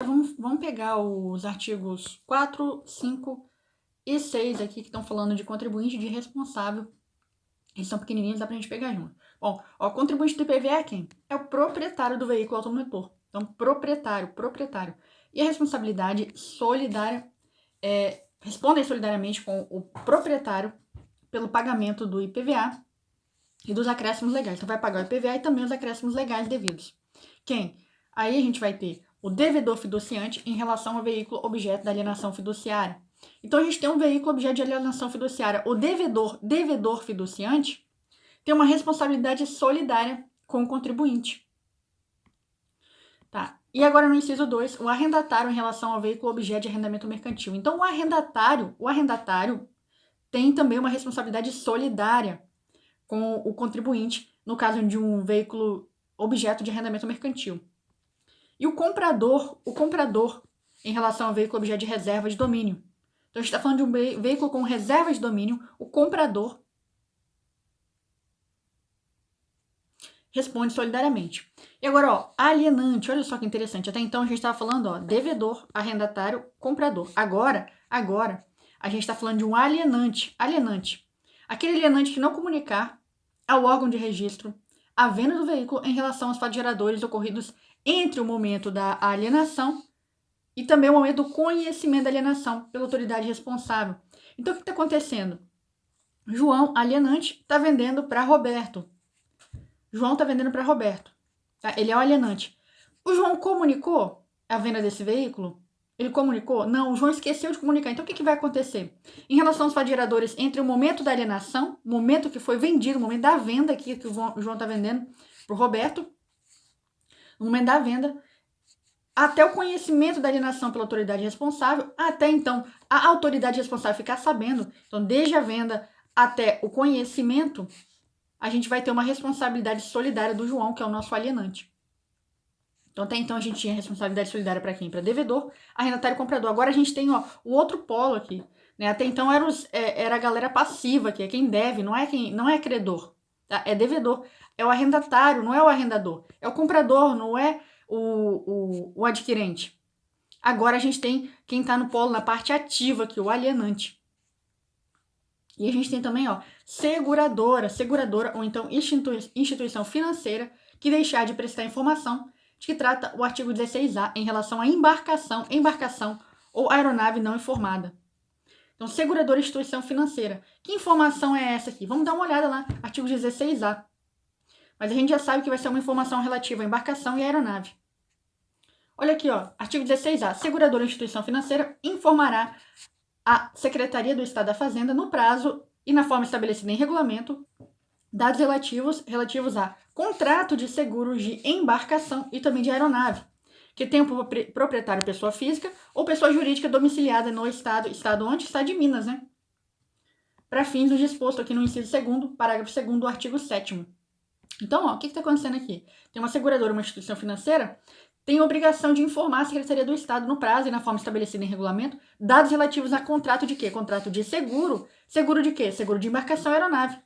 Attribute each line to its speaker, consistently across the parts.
Speaker 1: Vamos pegar os artigos 4, 5 e 6 aqui, que estão falando de contribuinte e de responsável. Eles são pequenininhos, dá pra gente pegar junto. Bom, o contribuinte do IPVA é quem? É o proprietário do veículo automotor. Então, proprietário. E a responsabilidade solidária, respondem solidariamente com o proprietário pelo pagamento do IPVA e dos acréscimos legais. Então, vai pagar o IPVA e também os acréscimos legais devidos. Quem? Aí a gente vai ter o devedor fiduciante em relação ao veículo objeto da alienação fiduciária. Então, a gente tem um veículo objeto de alienação fiduciária. O devedor fiduciante tem uma responsabilidade solidária com o contribuinte. Tá? E agora no inciso 2, o arrendatário em relação ao veículo objeto de arrendamento mercantil. Então, o arrendatário tem também uma responsabilidade solidária com o contribuinte, no caso de um veículo objeto de arrendamento mercantil. E o comprador em relação ao veículo objeto de reserva de domínio. Então, a gente está falando de um veículo com reserva de domínio, o comprador responde solidariamente. E agora, alienante, olha só que interessante. Até então a gente estava falando, devedor, arrendatário, comprador. Agora, a gente está falando de um alienante. Aquele alienante que não comunicar ao órgão de registro a venda do veículo em relação aos fatos geradores ocorridos entre o momento da alienação e também o momento do conhecimento da alienação pela autoridade responsável. Então, o que está acontecendo? João, alienante, está vendendo para Roberto. Tá? Ele é o alienante. O João comunicou a venda desse veículo? Ele comunicou? Não, o João esqueceu de comunicar. Então, o que vai acontecer? Em relação aos fatos geradores, entre o momento da alienação, o momento que foi vendido, o momento da venda aqui, que o João está vendendo para o Roberto, no momento da venda, até o conhecimento da alienação pela autoridade responsável, até então a autoridade responsável ficar sabendo, então desde a venda até o conhecimento, a gente vai ter uma responsabilidade solidária do João, que é o nosso alienante. Então, até então a gente tinha responsabilidade solidária para quem? Para devedor, arrendatário e comprador. Agora a gente tem o outro polo aqui. Né? Até então era a galera passiva, que é quem deve, não é credor. Tá? É devedor. É o arrendatário, não é o arrendador. É o comprador, não é o adquirente. Agora a gente tem quem está no polo, na parte ativa aqui, o alienante. E a gente tem também, seguradora, ou então instituição financeira que deixar de prestar informação de que trata o artigo 16A em relação à embarcação ou aeronave não informada. Então, seguradora, instituição financeira. Que informação é essa aqui? Vamos dar uma olhada lá, artigo 16A. Mas a gente já sabe que vai ser uma informação relativa à embarcação e à aeronave. Olha aqui, artigo 16A. Seguradora, instituição financeira informará a Secretaria do Estado da Fazenda, no prazo e na forma estabelecida em regulamento, dados relativos a contrato de seguros de embarcação e também de aeronave, que tem o proprietário pessoa física ou pessoa jurídica domiciliada no estado onde? Estado de Minas, né? Para fins do disposto aqui no inciso 2º, parágrafo 2º do artigo 7º. Então, o que está acontecendo aqui? Tem uma seguradora, uma instituição financeira, tem a obrigação de informar a Secretaria do Estado no prazo e na forma estabelecida em regulamento, dados relativos a contrato de quê? Contrato de seguro. Seguro de quê? Seguro de embarcação e aeronave.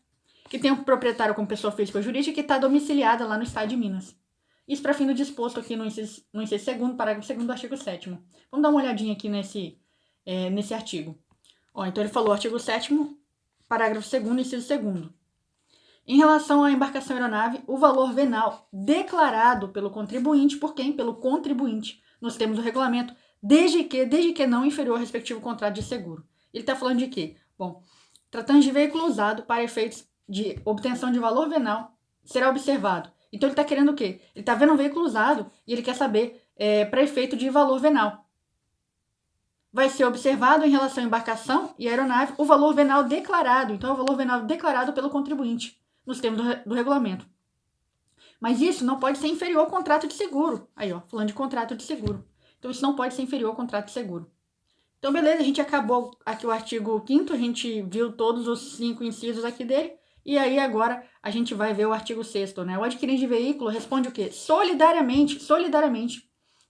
Speaker 1: Que tem um proprietário como pessoa física ou jurídica que está domiciliada lá no estado de Minas. Isso para fim do disposto aqui no inciso 2º, parágrafo 2º do artigo 7º. Vamos dar uma olhadinha aqui nesse artigo. Então ele falou artigo 7º, parágrafo 2º, inciso 2º. Em relação à embarcação aeronave, o valor venal declarado pelo contribuinte, por quem? Pelo contribuinte, nos termos do regulamento, desde que não inferior ao respectivo contrato de seguro. Ele está falando de quê? Bom, tratando de veículo usado para efeitos de obtenção de valor venal, será observado. Então ele está querendo o quê? Ele está vendo um veículo usado e ele quer saber para efeito de valor venal. Vai ser observado em relação à embarcação e aeronave o valor venal declarado. Então é o valor venal declarado pelo contribuinte, nos termos do regulamento. Mas isso não pode ser inferior ao contrato de seguro. Aí, falando de contrato de seguro. Então, isso não pode ser inferior ao contrato de seguro. Então, beleza, a gente acabou aqui o artigo 5º, a gente viu todos os 5 incisos aqui dele, e aí agora a gente vai ver o artigo 6º, né? O adquirente de veículo responde o quê? Solidariamente,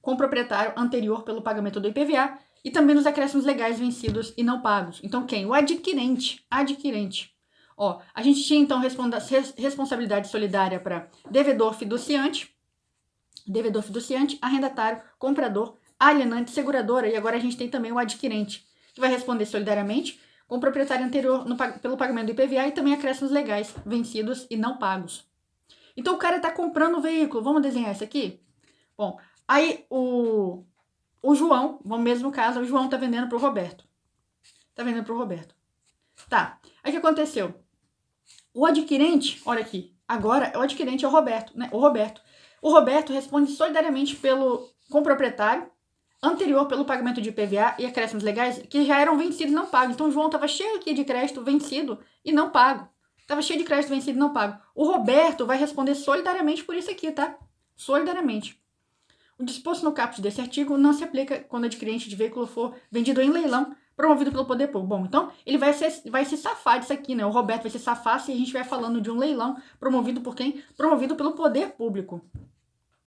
Speaker 1: com o proprietário anterior pelo pagamento do IPVA e também nos acréscimos legais vencidos e não pagos. Então, quem? O adquirente. A gente tinha, então, responsabilidade solidária para devedor fiduciante, arrendatário, comprador, alienante, seguradora, e agora a gente tem também o adquirente, que vai responder solidariamente com o proprietário anterior pelo pagamento do IPVA e também acréscimos legais, vencidos e não pagos. Então o cara está comprando o veículo, vamos desenhar isso aqui? Bom, aí o João, no mesmo caso, o João está vendendo para o Roberto. Tá, aí o que aconteceu? O adquirente, olha aqui, agora o adquirente é o Roberto, né? O Roberto responde solidariamente com o proprietário anterior pelo pagamento de IPVA e acréscimos legais que já eram vencidos e não pagos. Então o João estava cheio aqui de crédito vencido e não pago. Estava cheio de crédito vencido e não pago. O Roberto vai responder solidariamente por isso aqui, tá? Solidariamente. O disposto no caput desse artigo não se aplica quando o adquirente de veículo for vendido em leilão promovido pelo poder público. Bom, então ele vai se safar disso aqui, né? O Roberto vai se safar se a gente vai falando de um leilão promovido por quem? Promovido pelo poder público.